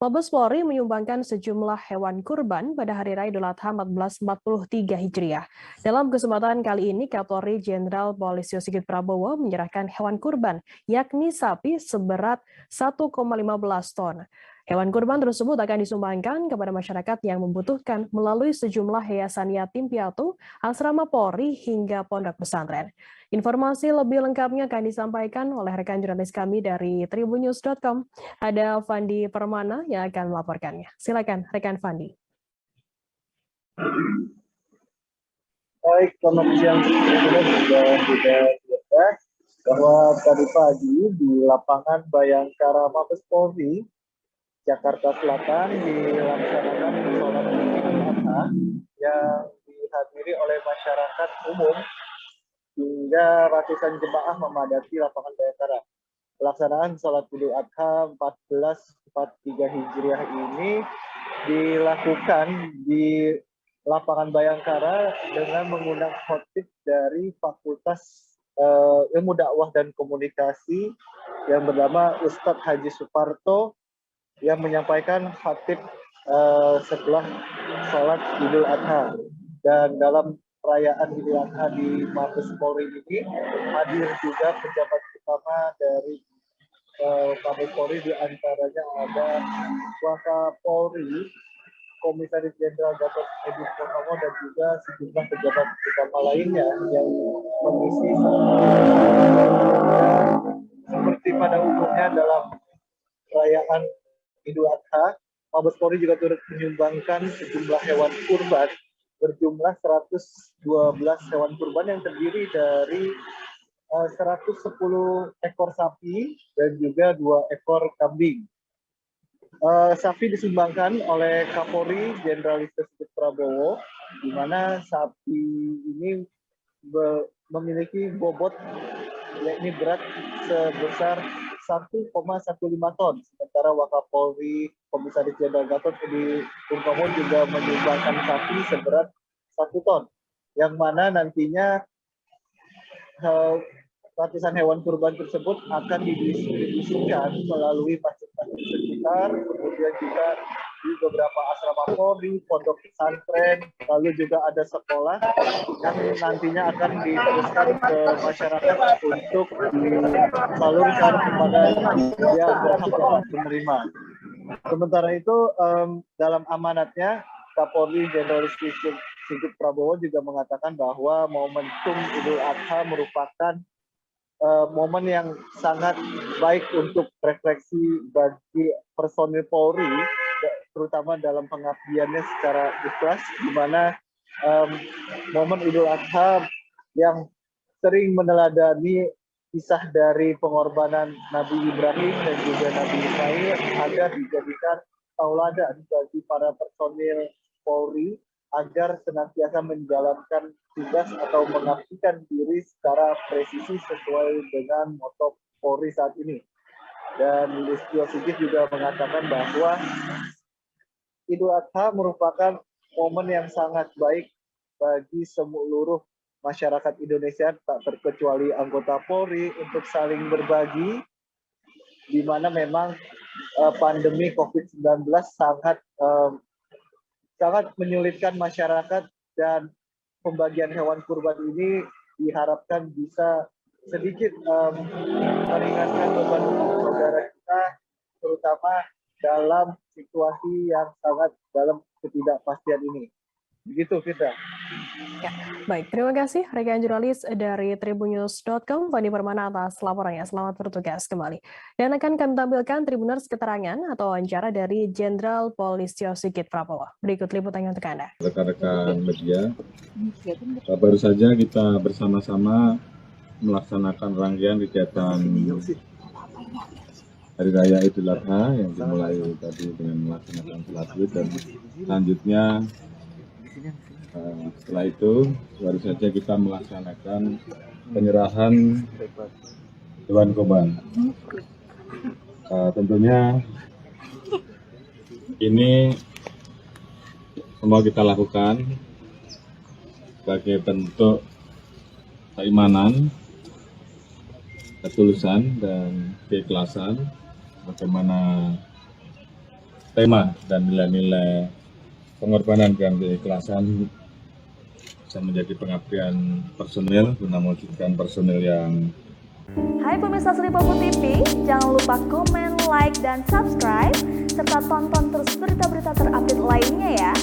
Mabes Polri menyumbangkan sejumlah hewan kurban pada Hari Raya Idul Adha 1443 Hijriah. Dalam kesempatan kali ini, Kapolri Jenderal Polisi Sigit Prabowo menyerahkan hewan kurban, yakni sapi seberat 1,15 ton. Hewan kurban tersebut akan disumbangkan kepada masyarakat yang membutuhkan melalui sejumlah yayasan yatim piatu, asrama Polri, hingga pondok pesantren. Informasi lebih lengkapnya akan disampaikan oleh rekan jurnalis kami dari tribunnews.com. Ada Fandi Permana yang akan melaporkannya. Silakan rekan Fandi. Baik, selamat siang juga bahwa tadi pagi di lapangan Bayangkara Mabes Polri, Jakarta Selatan dilaksanakan sholat Idul Adha yang dihadiri oleh masyarakat umum hingga ratusan jemaah memadati lapangan Bayangkara. Pelaksanaan sholat Idul Adha 1443 Hijriah ini dilakukan di lapangan Bayangkara dengan mengundang khotib dari Fakultas Ilmu Dakwah dan Komunikasi yang bernama Ustadz Haji Suparto yang menyampaikan khotib setelah sholat Idul Adha. Dan dalam perayaan Idul Adha di Mabes Polri ini hadir juga pejabat utama dari Mabes Polri, di antaranya ada Wakapolri, Komisaris Jenderal Gatot Edi Purnomo, dan juga sejumlah pejabat utama lainnya yang mengisi seperti pada umumnya dalam perayaan Idul Adha. Mabes Polri juga turut menyumbangkan sejumlah hewan kurban berjumlah 112 hewan kurban yang terdiri dari 110 ekor sapi dan juga 2 ekor kambing. Sapi disumbangkan oleh Kapolri Jenderal Sigit Prabowo, di mana sapi ini memiliki bobot, yakni berat sebesar 1,15 ton. Sementara Wakapolri Komisaris Jenderal Gatot Edi Purnomo juga menyumbangkan sapi seberat 1 ton, yang mana nantinya ratusan hewan kurban tersebut akan didistribusikan melalui masjid-masjid sekitar, kemudian juga di beberapa asrama Polri, pondok pesantren, lalu juga ada sekolah yang nantinya akan diteruskan ke masyarakat untuk disalurkan kepada yang berhak penerima. Sementara itu, dalam amanatnya, Kapolri Jenderal Sigit Prabowo juga mengatakan bahwa momentum Idul Adha merupakan momen yang sangat baik untuk refleksi bagi personil Polri, terutama dalam pengabdiannya secara ikhlas, di mana momen Idul Adha yang sering meneladani kisah dari pengorbanan Nabi Ibrahim dan juga Nabi Ismail agar dijadikan tauladan bagi para personil Polri agar senantiasa menjalankan tugas atau mengabdikan diri secara presisi sesuai dengan moto Polri saat ini. Dan Listio Sigit juga mengatakan bahwa Idul Adha merupakan momen yang sangat baik bagi seluruh masyarakat Indonesia, tak terkecuali anggota Polri, untuk saling berbagi, di mana memang pandemi COVID-19 sangat menyulitkan masyarakat, dan pembagian hewan kurban ini diharapkan bisa sedikit meringankan beban saudara kita, terutama dalam situasi yang sangat dalam ketidakpastian ini. Begitu, Fitra. Ya, baik, terima kasih rekan jurnalis dari tribunnews.com, Fandi Permana, atas laporannya. Selamat bertugas kembali. Dan akan kami tampilkan Tribuners keterangan atau wawancara dari Jenderal Polisi Sigit Prabowo. Berikut liputannya untuk Anda. Rekan-rekan media, baru saja kita bersama-sama melaksanakan rangkaian kegiatan Hari Raya Idul Adha yang dimulai tadi dengan melaksanakan sholat Id, dan selanjutnya setelah itu baru saja kita melaksanakan penyerahan hewan kurban. Tentunya ini semua kita lakukan sebagai bentuk keimanan, ketulusan, dan keikhlasan bagaimana tema dan nilai-nilai pengorbanan dan keikhlasan bisa menjadi pengabdian personil guna mewujudkan personil yang. Hai pemirsa Sri Popo TV, jangan lupa komen, like, dan subscribe, serta tonton terus berita-berita terupdate lainnya ya.